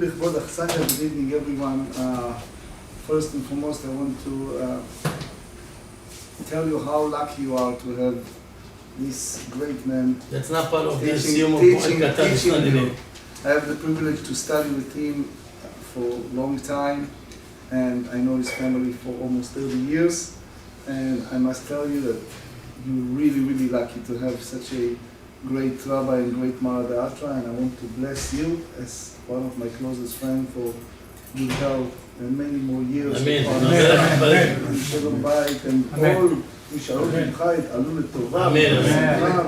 לכבוד החסן, good evening everyone. First and foremost, I want to tell you how lucky you are to have this great man. That's not part of the teaching, Siyum of teaching, Katan. teaching you. I have the privilege to study with him for a long time, and I know his family for almost 30 years. And I must tell you that you're really, really lucky to have such a great rabbi and great Mara Atra, and I want to bless you as one of my closest friends for good health and many more years. Amen. שלום בית, and all נשארות ממך יתעלו לטובה,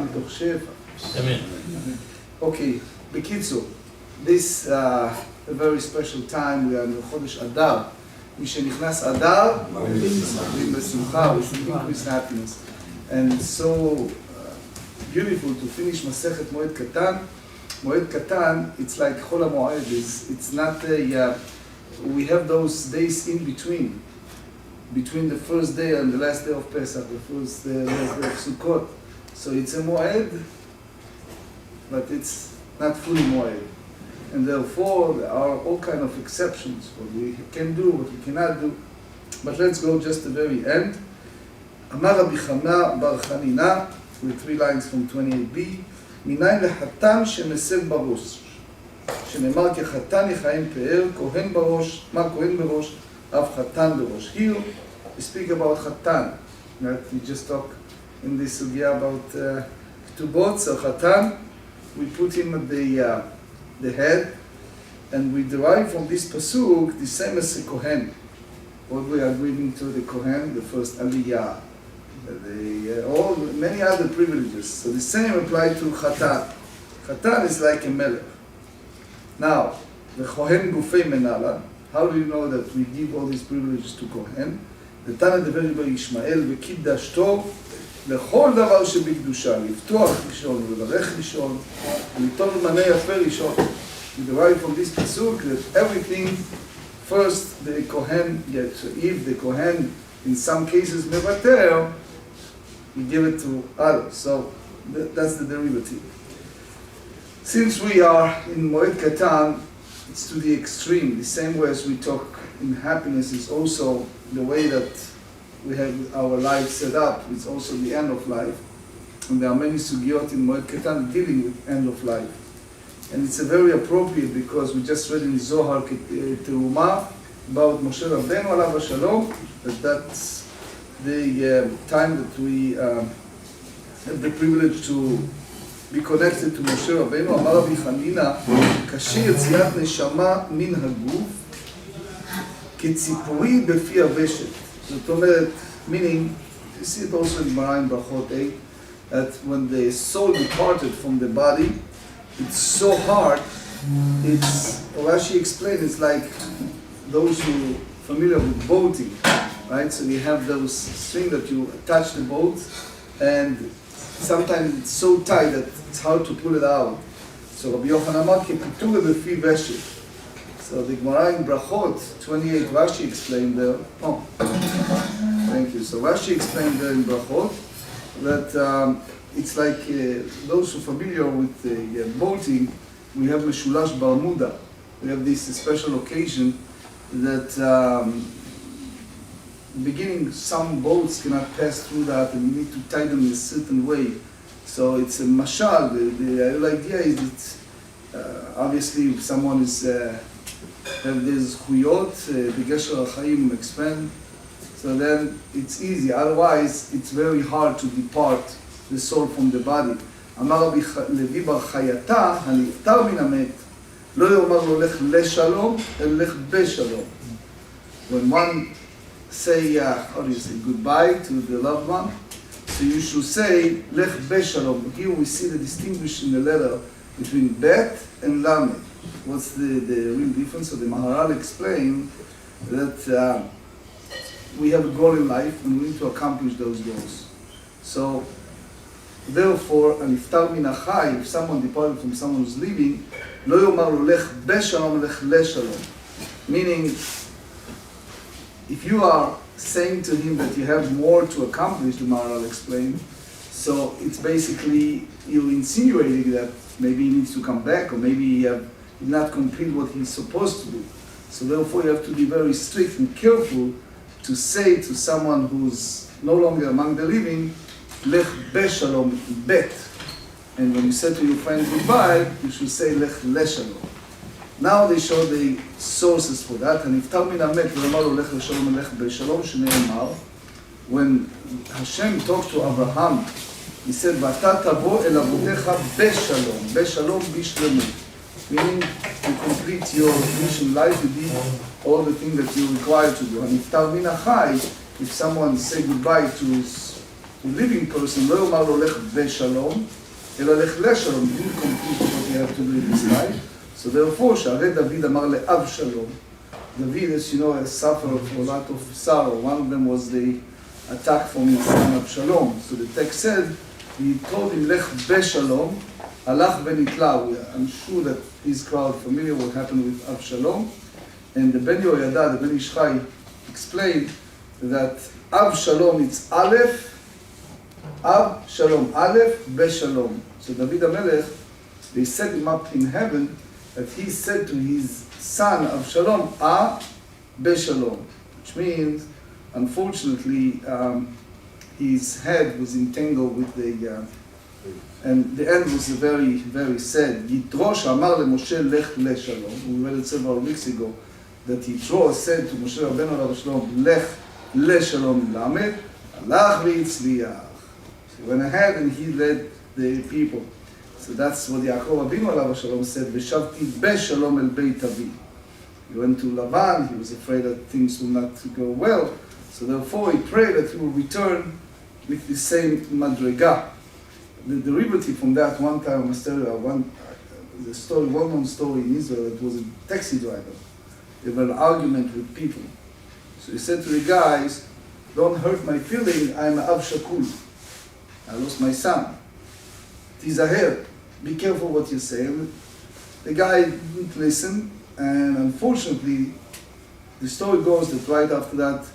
מתוך שפע. Amen. Okay, בקיצור, this a very special time, we are in חודש אדר. מי שנכנס אדר, מתחילים בשמחה, with increased happiness. And it's so beautiful to finish מסכת מועד קטן. מועד קטן, it's like חול המועד, it's not a, we have those days in between the first day and the last day of Pesach, the first last day of Sukkot. So it's a moed, but it's not fully moed. And therefore, there are all kind of exceptions, what we can do, what we cannot do. But let's go just to the very end. אמר רבי חנא בר חנינא, with 3 lines from 28b, מניין לחתן שמסב בראש, שנאמר כחתן יכהן פאר, כהן בראש, מה כהן בראש, אף חתן בראש. Here we speak about חתן, right? We just talk in this sugya about כתובות, so חתן, we put him at the head, and we derive from this pasuk the same as a kohen. What we are giving to the kohen, the first aliyah, all many other privileges. So the same apply to Katan. Katan is like a melech. Now, the Kohen Gufei Menala, how do you know that we give all these privileges to Kohen? The Tana Dever בר ישמעאל וקידשתו לכל דבר שבקדושה, לפתוח ראשון ולברך ראשון, וליטול מנה יפה ראשון. We derive from this pasuk that everything first the Kohen gets. If the Kohen in some cases mevater, we give it to others. So that's the derivative. Since we are in Moed Katan, it's to the extreme. The same way as we talk in happiness is also the way that we have our life set up. It's also the end of life. And there are many sugiyot in Moed Katan dealing with end of life. And it's a very appropriate because we just read in Zohar Teruma about Moshe Rabbeinu alav hashalom, that's the time that we have the privilege to be connected to Moshe Rabbeinu. אמר רבי חנינא, קשה יציאת נשמה מן הגוף כציפורי בפי הוושט. זאת אומרת, meaning, you see it also in Marayin Brachot 8, that when the soul departed from the body, it's so hard, it's, Rashi explained, it's like those who are familiar with boating, right? So you have those string that you attach the boat, and sometimes it's so tight that it's hard to pull it out. So Rabbi Yochanan אמר כפיתורי בפי ושט. So the Gemara in Brachot 28, Rashi explained there, thank you. So Rashi explained there in Brachot that it's like those who are familiar with boating, we have Meshulash Barmuda. We have this special occasion that beginning some boats cannot pass through that and you need to tie them in a certain way. So it's a mashal. The real idea is that obviously if someone is have this huyot, the Gesher HaChaim expand, so then it's easy. Otherwise it's very hard to depart the soul from the body. אמר רבי לוי בר חייתה, הנפטר מן המת, לא יאמר לו לך לשלום, אלא לך בשלום. When one say, how do you say, goodbye to the loved one, so you should say, לך בשלום. Here we see the distinction in the letter between bet and lamed. What's the real difference? So the Maharal explained that we have a goal in life and we need to accomplish those goals. So therefore, הנפטר מן החי, if someone departed from someone who's living, לא יאמר לו לך בשלום, לך לשלום. Meaning, if you are saying to him that you have more to accomplish, the Maharal explained, so it's basically, you're insinuating that maybe he needs to come back, or maybe did not complete what he's supposed to do. So therefore you have to be very strict and careful to say to someone who's no longer among the living, Lech beshalom bet. And when you say to your friend goodbye, you should say Lech leshalom. Now they show the sources for that. הנפטר מן המת ואמר לו לך לשלום ולך בשלום, שנאמר, when Hashem talked to Abraham, he said, ואתה תבוא אל אבותיך בשלום, בשלום בשלמות. Meaning, you complete your mission life, you did all the things that you're required to do. הנפטר מן החי, if someone say goodbye to a living person, לא יאמר לו לך בשלום, אלא לך לשלום, you didn't complete what you have to do in this life. So therefore, שהרי דוד אמר לאב שלום, David, as you know, has suffered a lot of sorrow. One of them was the attack from his son Absalom. So the text said, he told him, Lech beshalom, halach benitla. I'm sure that this crowd familiar with what happened with Absalom. And the Ben Yoyada, the Ben Ishchai, explained that Absalom, it's Aleph, Absalom, Aleph, beshalom. So David HaMelech, they set him up in heaven, that he said to his son Absalom, beshalom, which means, unfortunately, his head was entangled with the, and the end was very, very sad. Yitro she'amar leMoshe lech leshalom. We read it several weeks ago, that Yitro said to Moshe Rabbeinu alav shalom, lech leshalom lamed, halach v'yitzliach. So he went ahead and he led the people. So that's what Yaakov Avinu alav shalom said, v'shavti beshalom el beit avi. He went to Lavan, he was afraid that things will not go well. So therefore he prayed that he will return with the same madrega. The derivative from that, one time I must tell you, the story, well-known story in Israel, it was a taxi driver. They had an argument with people. So he said to the guys, don't hurt my feeling, I'm Av Shakul. I lost my son. Tizaher, be careful what you say. And the guy didn't listen, and unfortunately, the story goes that right after that,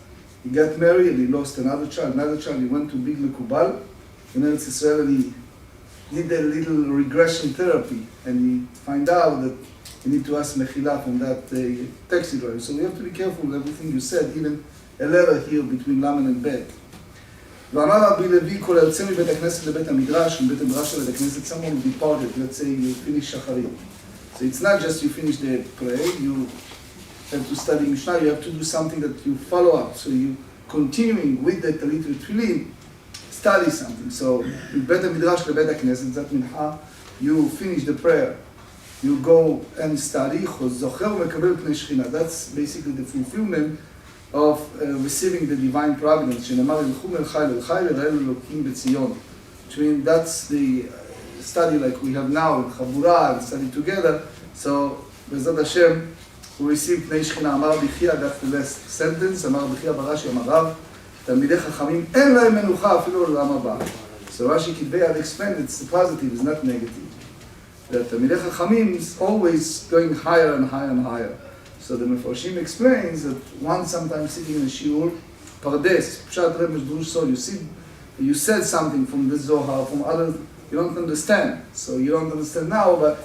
he got married and he lost another child. He went to Big Mekubal in Eretz Israel and he did a little regression therapy, and he find out that you need to ask mechila from that taxi driver. So you have to be careful with everything you said, even a letter here between Laman and Bet. ואמר רבי לוי, כל היוצא מבית הכנסת לבית המדרש, מבית המדרש לבית הכנסת, someone departed, let's say you finish Shacharit. So it's not just you finish the prayer, you have to study Mishnah, you have to do something that you follow up. So you continuing with the Talit Tefillin, study something. So in Bet HaMidrash לבית הכנסת, that mincha, you finish the prayer, you go and study, זוכר ומקבל פני שכינה. That's basically the fulfillment of receiving the divine providence. שנאמר, ילכו מלך אל חי לראה אלוקים בציון. Which means that's the study like we have now in Chabura and study together. So, בעזרת השם, הוא receive פני שכינה. אמר בחייה, that's the last sentence, אמר בחייה ברש"י, אמר רב, תלמידי חכמים אין להם מנוחה אפילו לעולם הבא. So Rashi כתבי had explained it's positive, it's not negative. That תלמידי חכמים is always going higher and higher and higher. So the Mefarshim explains that one sometimes sitting in a shiur, pardes, pshat reb mesh so you said something from the Zohar, from others, you don't understand. So you don't understand now, but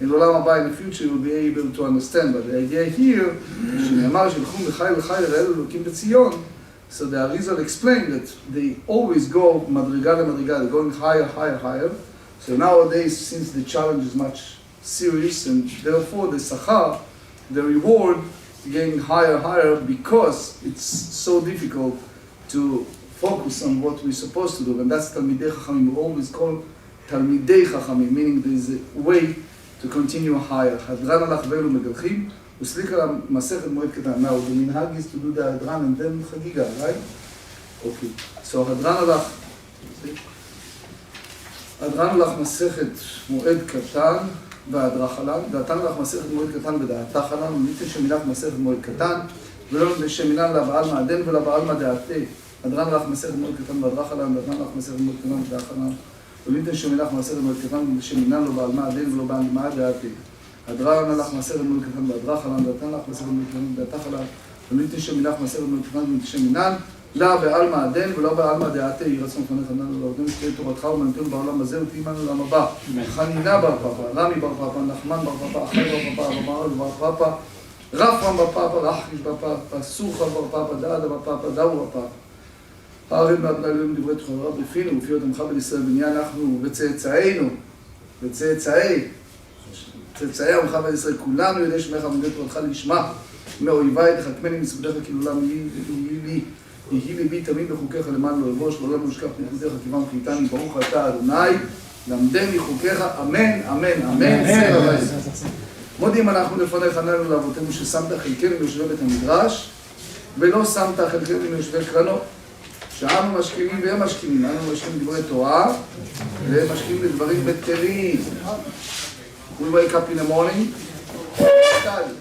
in Olam Haba in the future you will be able to understand. But the idea here, שנאמר שילכו מחי לחי לראה אלוקים בציון, so the Arizal explained that they always go madriga lemadriga, they're going higher, higher, higher. So nowadays, since the challenge is much serious, and therefore the sachar, the reward, is getting higher, higher, because it's so difficult to focus on what we're supposed to do. And that's Talmidei Chachamim. We always call Talmidei Chachamim, meaning there's a way to continue higher. Hadran alach ve'elu megalchim, uslik al masechet Moed Katan. Now, the minhag is to do the Hadran and then Chagiga, right? Okay. So Hadran alach מסכת מועד קטן והדרך עליו, דעתן לך מסכת מועד קטן ודעתך עליו, ומיתן שמילך מסכת מועד קטן, ולא שמילן לבעל מעדן ולבעל מדעתי. הדרן לך מסכת מועד קטן והדרך עליו, דעתן לך מסכת מועד קטן ודעתך עליו, ומיתן שמילך מסכת מועד קטן ושמילן לו בעל מעדן ולא בעל מדעתי. הדרן לך מסכת מועד קטן והדרך עליו, דעתן לך מסכת מועד קטן ודעתך עליו, ומיתן שמילך מסכת מועד קטן ושמילן לא בעלמא דין ולא בעלמא דעתי, יהי רצון לפניך לנו לעובדים שתהיה תורתך ומנתנו בעולם הזה ותהי עמנו לעולם הבא. חנינה בר פפא, רמי בר פפא, נחמן בר פפא, אחי בר פפא, רמאל בר פפא, רפרם בר פפא, רחיש בר פפא, סוחה בר פפא, דעדה בר פפא, דאו בר פפא. הערים מהתנהלים דברי תחורה בפינו ופיות עמך בישראל בניה אנחנו וצאצאינו וצאצאי עמך בישראל כולנו יודעי שמך ומדי תורתך לשמה מאויביי תחכמני מסעודיך כאילו לעם יהי ליבי תמיד בחוקיך למען לא אבוש ולא נשכח פקודיך כיוון חייתני ברוך אתה אדוני למדני חוקיך אמן אמן אמן מודים אנחנו לפניך עננו לאבותינו ששמת חלקנו ביושבי בית המדרש ולא שמת חלקנו ביושבי קרנות שאנו משכימים והם משכימים, אנו משכימים דברי תורה והם משכימים לדברים בטלים. We wake up in the morning, study.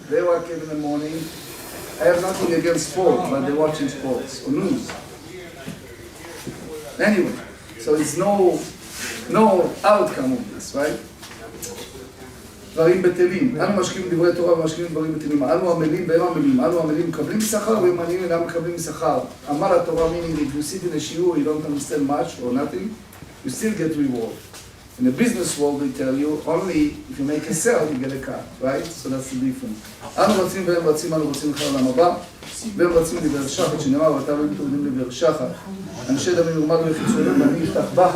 They wake up in the morning. I have nothing against sport, but they're watching sports or news. Anyway, so it's no outcome of this, right? דברים בטלים. אנו משקיעים דברי תורה ומשקיעים דברים בטלים. אנו עמלים והם עמלים. אנו עמלים מקבלים משכר והם עניים אינם מקבלים משכר. אמר התורה meaning if you sit in a shiur, you don't understand much or nothing, you still get reward. In the business world they tell you only if you make a sale you get a cut, right? So that's the difference. אנו רצים והם רצים, אנו רצים אחר לעולם הבא, והם רצים לבאר שחת שנאמר ואתה לא מתעודדים לבאר שחת. אנשי דמי נורמד וחיצוניים ואני אפתח בך.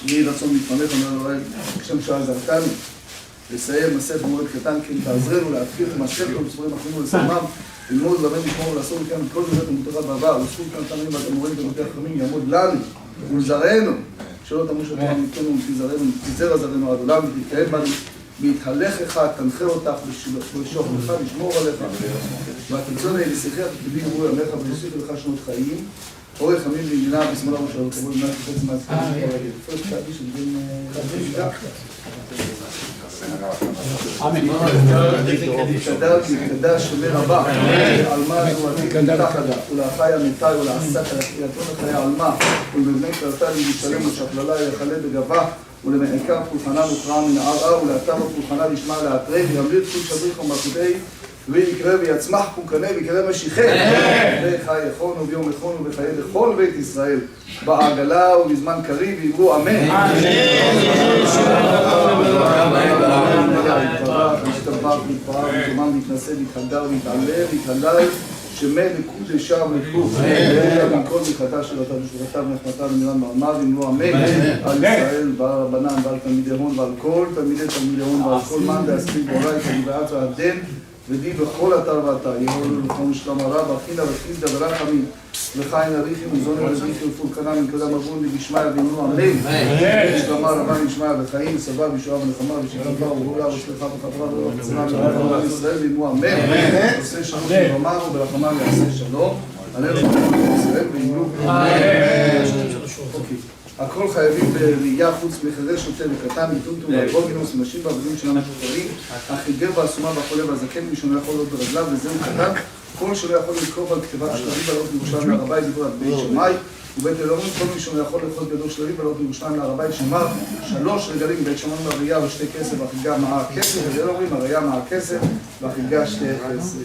יהי רצון מתפנך, אומר אלוהי, כשם שעה זרקני. לסיים מסכת מועד קטן, כי תעזרנו להפקיד את מסכת ובספרים אחרים ולסמם, ללמוד, ללמד, לשמור ולעשות מכאן את כל דברי המותרה בעבר, לזכות כאן תמיד והתמורים ומתי החכמים יעמוד לנו ולזרענו, שלא תמוש התורה מתנו ותיזרע זרענו עד עולם ותתקהל בנו, בהתהלך אחד, תנחה אותך ולשוך לך, לשמור עליך, והתמצוא לי לשיחך תקבילי גבוי עמך ולהוסיף לך שנות חיים, אורך ימים לימינה בשמאלה ושלום, כבוד מעט וחצי מעט תדע שומר הבא על מה נועדים מתחדה ולאחי המתי ולעסק על הקריאתון החיי על מה ולבני קרתה לירושלים ושכללה יחלה בגבה ולמעיקר פולחנה מוכרעה מן הערעה ולאתר הפולחנה לשמה לאתרי וימליר תחול שבריך ומלכותי ויקרא ויצמח פוקנה ויקרא משיחי וחי יכון וביום יכון ובחיי לכל בית ישראל בעגלה ובזמן קריב ויאמרו אמן ישתבח ויתפאר וזומן ויתנשא ויתהדר ויתעלה ויתהלל שמת לקודשה ולקוף מכל מחתה של אותה ושבתה ונחמתה ומילן מעמד ואמרו אמן על ישראל ועל רבנן ועל תלמידי הון ועל כל תלמידי הון ועל כל מן דעסקים בעולי כדיבעת ועדן ודי בכל אתר ואתר, יהיו לו לכם שלום הרב, אחינה וחיסדה ורחמים, וחיים אריכים וזונים אריכים ופולקנה מנקדם אבון לבשמיה ואמרו אמן. שלמה רבה משמיה וחיים, סבא ושועה ונחמה ושכבה ובולה ושלחה וחברה ורחצנה ורחמה ישראל ואמרו אמן. עושה שלום ברמה וברחמה יעשה שלום. עלינו ישראל ואמרו אמן. הכל חייבים בראייה חוץ מחירש שוטה וקטן, מטומטום והגוגינוס, נשים והבדים שלנו משוחררים, החיגר והסומה והחולה והזקן, מי שלא יכול להיות ברגליו, וזהו קטן, כל שלא יכול לזכור על כתיבת שלבים ועלות בירושלים להר הבית, דיבור על בית שמאי, ובית אלוהים, כל מי שלא יכול לאכול גדול שלבים ועלות בירושלים להר הבית שמר, 3 רגלים, בית שמעון והראייה ושתי כסף, והחיגה מעה כסף, ובאלוהים הראייה מעה כסף, והחיגה שתי כסף.